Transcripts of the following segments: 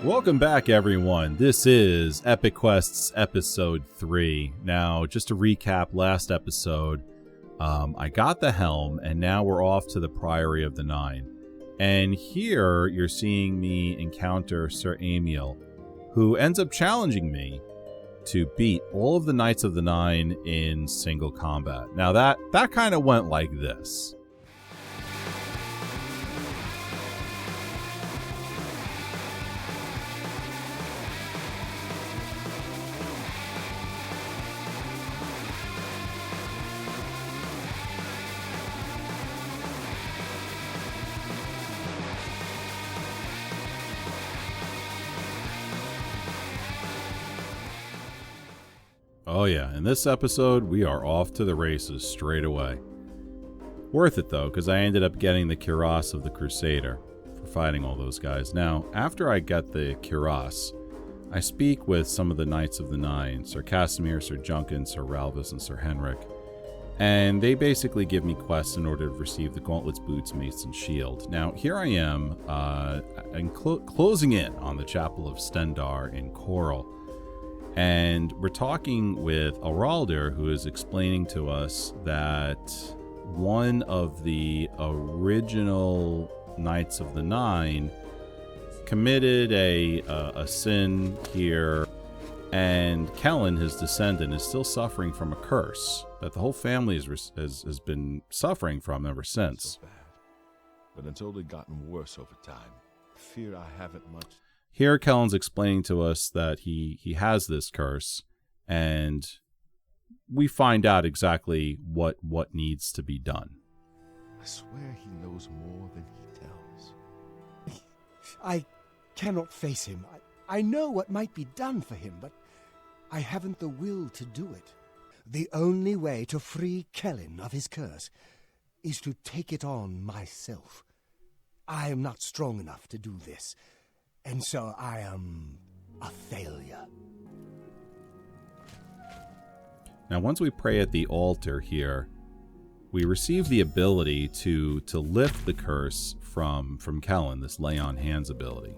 Welcome back, everyone. This is Epic Quests Episode 3. Now, just to recap last episode, I got the Helm, and now we're off to the Priory of the Nine. And here, you're seeing me encounter Sir Amiel, who ends up challenging me to beat all of the Knights of the Nine in single combat. Now, that kind of went like this. Oh yeah, in this episode, we are off to the races straight away. Worth it though, because I ended up getting the cuirass of the Crusader for fighting all those guys. Now, after I get the cuirass, I speak with some of the Knights of the Nine, Sir Casimir, Sir Juncan, Sir Ralvis, and Sir Henrik. And they basically give me quests in order to receive the Gauntlets, Boots, Mace, and Shield. Now, here I am, closing in on the Chapel of Stendarr in Coral. And we're talking with Araldir, who is explaining to us that one of the original Knights of the Nine committed a sin here, and Kellen, his descendant, is still suffering from a curse that the whole family has been suffering from ever since. So bad. But it's only gotten worse over time. I fear I haven't much. Here, Kellen's explaining to us that he has this curse, and we find out exactly what needs to be done. I swear he knows more than he tells. I cannot face him. I know what might be done for him, but I haven't the will to do it. The only way to free Kellen of his curse is to take it on myself. I am not strong enough to do this. And so I am a failure. Now, once we pray at the altar here, we receive the ability to lift the curse from Kellen, this lay on hands ability.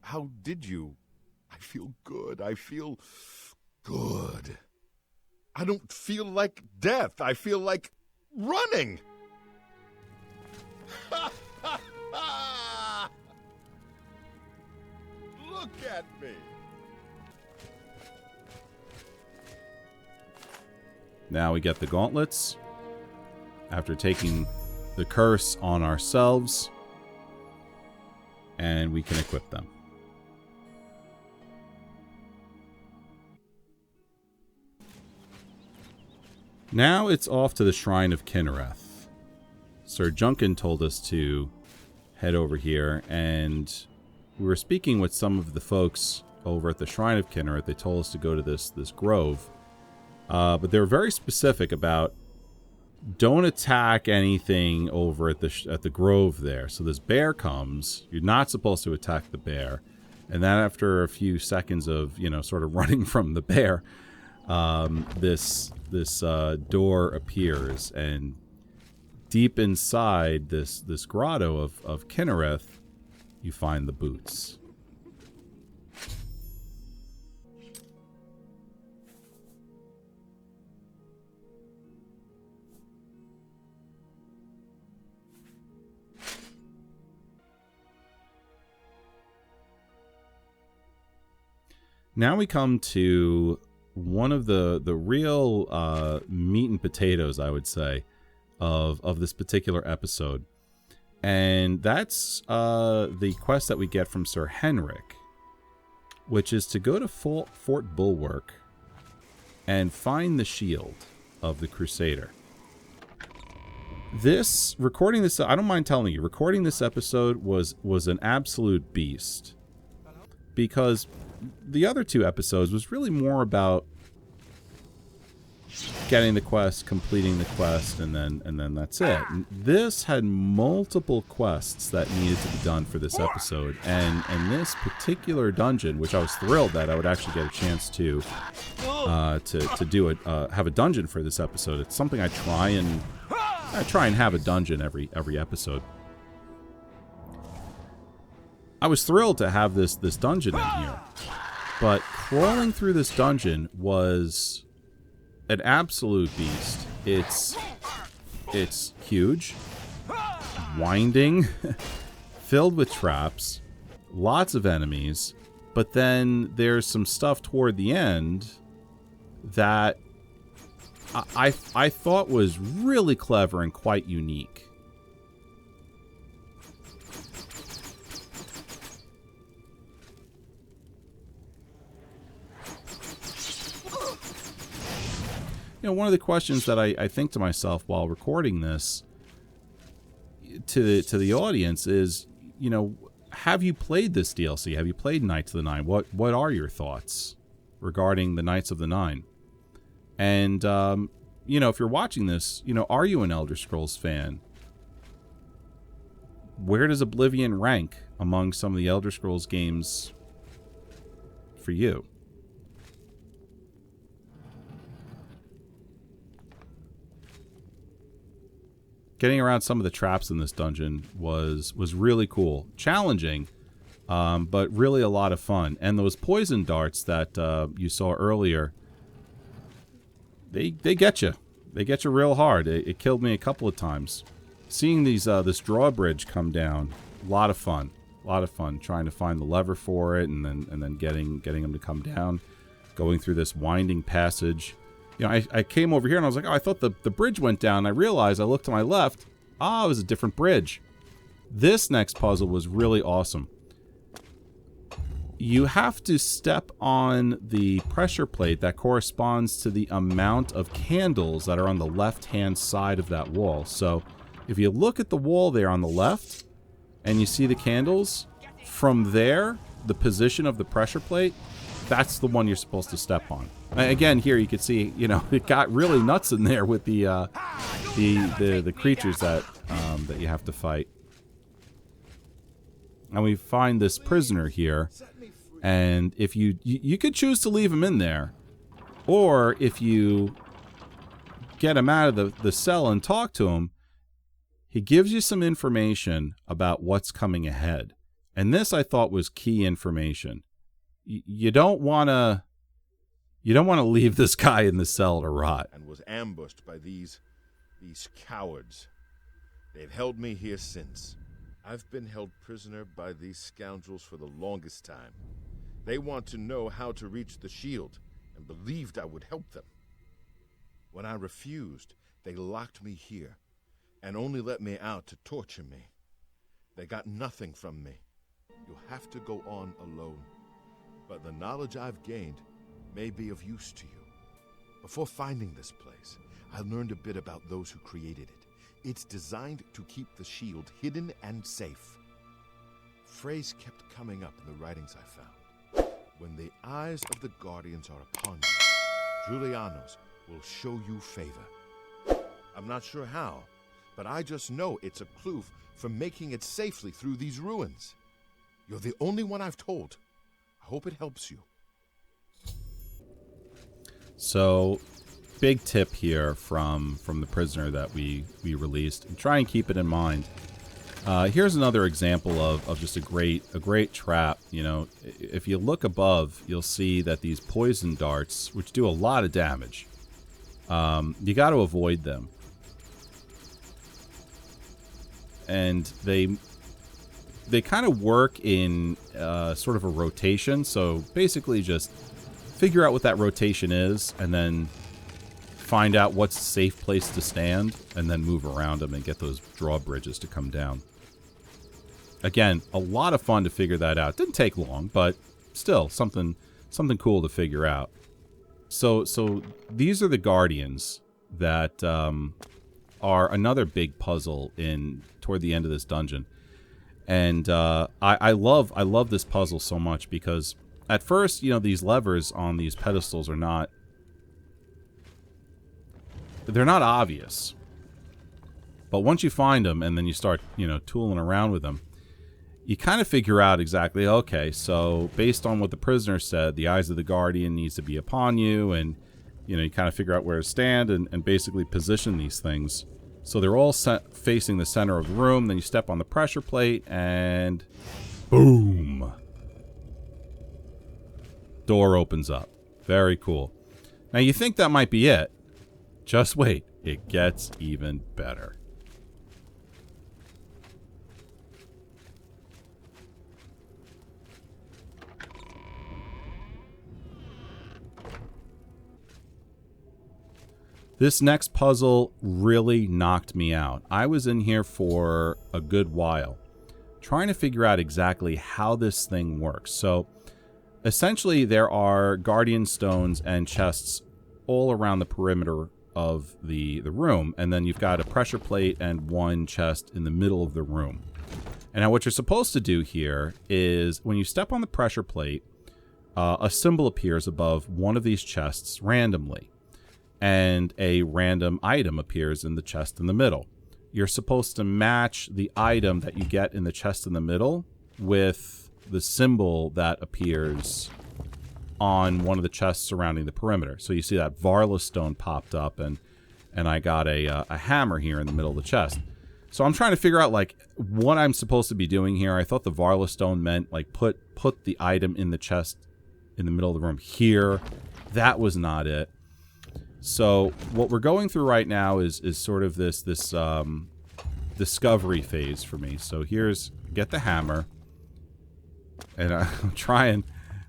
How did you? I feel good. I feel good. I don't feel like death. I feel like running. Look at me. Now we get the gauntlets. After taking the curse on ourselves, and we can equip them. Now it's off to the Shrine of Kinnereth. Sir Juncan told us to head over here, and we were speaking with some of the folks over at the Shrine of Kinnereth. They told us to go to this grove, but they were very specific about don't attack anything over at the grove there. So this bear comes, you're not supposed to attack the bear, and then after a few seconds of sort of running from the bear, this door appears, and deep inside this grotto of Kinnereth, you find the boots. Now we come to one of the real meat and potatoes, I would say, of this particular episode. And that's the quest that we get from Sir Henrik, which is to go to Fort Bulwark and find the shield of the Crusader. Recording this, I don't mind telling you, recording this episode was an absolute beast. Because the other two episodes was really more about getting the quest, completing the quest, and then that's it. And this had multiple quests that needed to be done for this episode, and this particular dungeon, which I was thrilled that I would actually get a chance to do it, have a dungeon for this episode. It's something I try and I try and have a dungeon every episode. I was thrilled to have this dungeon in here, but crawling through this dungeon was an absolute beast. It's huge, winding, filled with traps, lots of enemies, but then there's some stuff toward the end that I thought was really clever and quite unique. You know, one of the questions that I think to myself while recording this to the audience is, you know, have you played this DLC? Have you played Knights of the Nine? What are your thoughts regarding the Knights of the Nine? And, you know, if you're watching this, you know, are you an Elder Scrolls fan? Where does Oblivion rank among some of the Elder Scrolls games for you? Getting around some of the traps in this dungeon was really cool. Challenging, but really a lot of fun. And those poison darts that you saw earlier, they get you. They get you real hard. It killed me a couple of times. Seeing this drawbridge come down, a lot of fun. A lot of fun trying to find the lever for it, and then getting them to come down. Going through this winding passage. You know, I came over here and I was like, oh, I thought the bridge went down. I realized, I looked to my left. Ah, it was a different bridge. This next puzzle was really awesome. You have to step on the pressure plate that corresponds to the amount of candles that are on the left-hand side of that wall. So if you look at the wall there on the left and you see the candles, from there, the position of the pressure plate, that's the one you're supposed to step on. Again, here you can see, you know, it got really nuts in there with the creatures that you have to fight. And we find this prisoner here, and if you could choose to leave him in there, or if you get him out of the cell and talk to him, he gives you some information about what's coming ahead. And this I thought was key information. You don't want to leave this guy in the cell to rot. And was ambushed by these cowards. They've held me here since. I've been held prisoner by these scoundrels for the longest time. They want to know how to reach the shield and believed I would help them. When I refused, they locked me here and only let me out to torture me. They got nothing from me. You'll have to go on alone. But the knowledge I've gained may be of use to you. Before finding this place, I learned a bit about those who created it. It's designed to keep the shield hidden and safe. Phrase kept coming up in the writings I found. When the eyes of the Guardians are upon you, Julianos will show you favor. I'm not sure how, but I just know it's a clue for making it safely through these ruins. You're the only one I've told. I hope it helps you. So, big tip here from the prisoner that we released, and try and keep it in mind. Here's another example of just a great trap. You know, if you look above, you'll see that these poison darts, which do a lot of damage, you got to avoid them. And they kind of work in sort of a rotation. So basically just figure out what that rotation is and then find out what's a safe place to stand and then move around them and get those drawbridges to come down. Again, a lot of fun to figure that out. Didn't take long, but still something cool to figure out. So these are the Guardians that are another big puzzle toward the end of this dungeon. And I love this puzzle so much because at first, you know, these levers on these pedestals they're not obvious. But once you find them and then you start, you know, tooling around with them, you kind of figure out exactly, okay, so based on what the prisoner said, the eyes of the Guardian needs to be upon you, and, you know, you kind of figure out where to stand and basically position these things So they're all facing the center of the room. Then you step on the pressure plate and boom. Door opens up. Very cool. Now you think that might be it. Just wait. It gets even better. This next puzzle really knocked me out. I was in here for a good while, trying to figure out exactly how this thing works. So, essentially, there are guardian stones and chests all around the perimeter of the room, and then you've got a pressure plate and one chest in the middle of the room. And now what you're supposed to do here is, when you step on the pressure plate, a symbol appears above one of these chests randomly. And a random item appears in the chest in the middle. You're supposed to match the item that you get in the chest in the middle with the symbol that appears on one of the chests surrounding the perimeter. So you see that Varla stone popped up, and I got a hammer here in the middle of the chest. So I'm trying to figure out, like, what I'm supposed to be doing here. I thought the Varla stone meant, like, put the item in the chest in the middle of the room here. That was not it. So what we're going through right now is sort of this discovery phase for me. So here's, get the hammer, and I'm trying,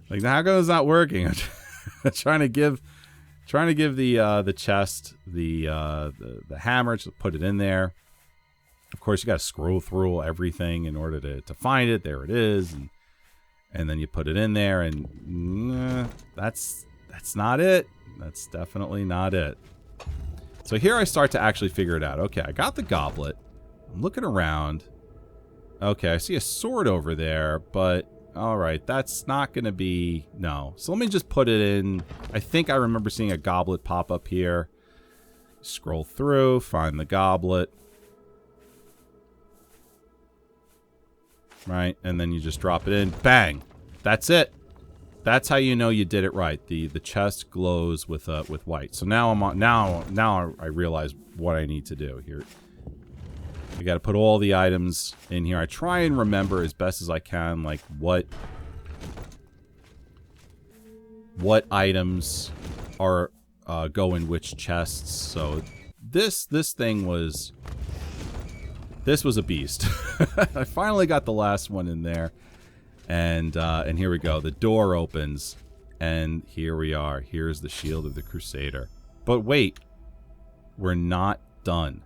like, how come it's not working? I'm trying to give the chest the hammer, to put it in there. Of course, you got to scroll through everything in order to find it. There it is, and then you put it in there, and that's not it. That's definitely not it. So here I start to actually figure it out. Okay, I got the goblet. I'm looking around. Okay, I see a sword over there, but alright, that's not going to be... No. So let me just put it in. I think I remember seeing a goblet pop up here. Scroll through, find the goblet. Right, and then you just drop it in. Bang! That's it. That's how you know you did it right. The chest glows with white. So now I'm on, now I realize what I need to do here. I got to put all the items in here. I try and remember as best as I can, like, what items are go in which chests. So this thing was a beast. I finally got the last one in there. And here we go. The door opens, and here we are. Here's the shield of the Crusader. But wait, we're not done.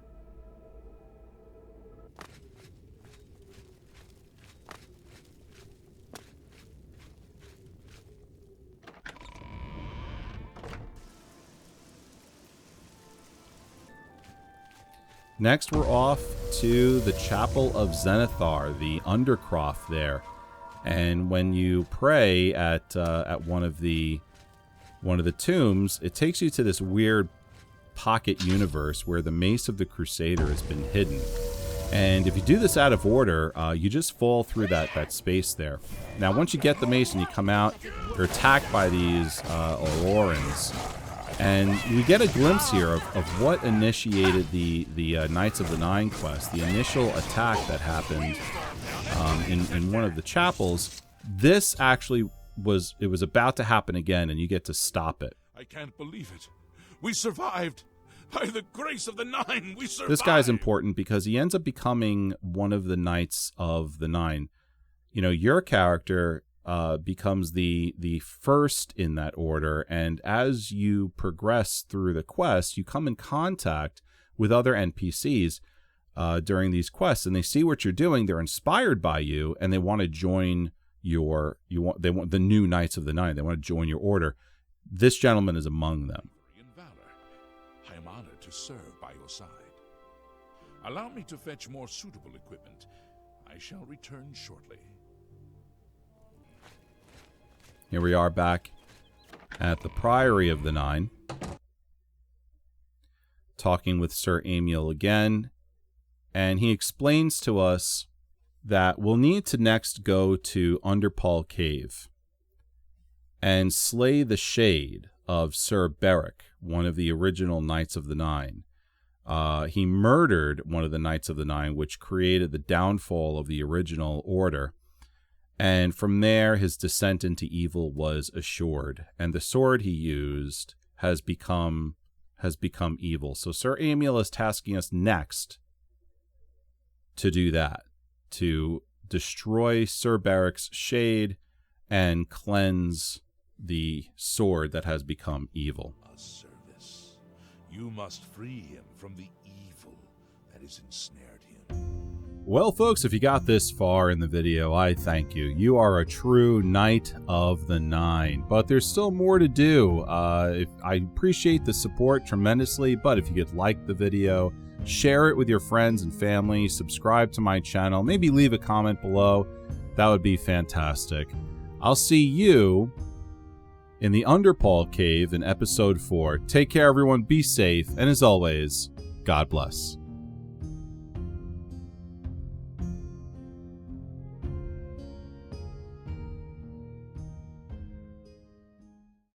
Next, we're off to the Chapel of Zenithar, the Undercroft there. And when you pray at one of the tombs, it takes you to this weird pocket universe where the Mace of the Crusader has been hidden. And if you do this out of order, you just fall through that space there. Now, once you get the mace and you come out, you're attacked by these Aurorans. And we get a glimpse here of what initiated the Knights of the Nine quest, the initial attack that happened in one of the chapels. This actually was about to happen again, and you get to stop it. I can't believe it. We survived. By the grace of the Nine, we survived. This guy's important because he ends up becoming one of the Knights of the Nine. You know, your character becomes the first in that order, and as you progress through the quest, you come in contact with other NPCs during these quests, and they see what you're doing. They're inspired by you, and they want to join they want the new Knights of the Nine. They want to join your order. This gentleman is among them. In valor, I am honored to serve by your side. Allow me to fetch more suitable equipment. I shall return shortly. Here we are back at the Priory of the Nine, talking with Sir Amiel again, and he explains to us that we'll need to next go to Underpall Cave and slay the shade of Sir Beric, one of the original Knights of the Nine. He murdered one of the Knights of the Nine, which created the downfall of the original order. And from there, his descent into evil was assured. And the sword he used has become evil. So Sir Amiel is tasking us next to do that, to destroy Sir Barrick's shade and cleanse the sword that has become evil. A service. You must free him from the evil that has ensnared him. Well, folks, if you got this far in the video, I thank you. You are a true Knight of the Nine. But there's still more to do. I appreciate the support tremendously, but if you could like the video, share it with your friends and family, subscribe to my channel, maybe leave a comment below. That would be fantastic. I'll see you in the Underpall Cave in Episode 4. Take care, everyone. Be safe. And as always, God bless.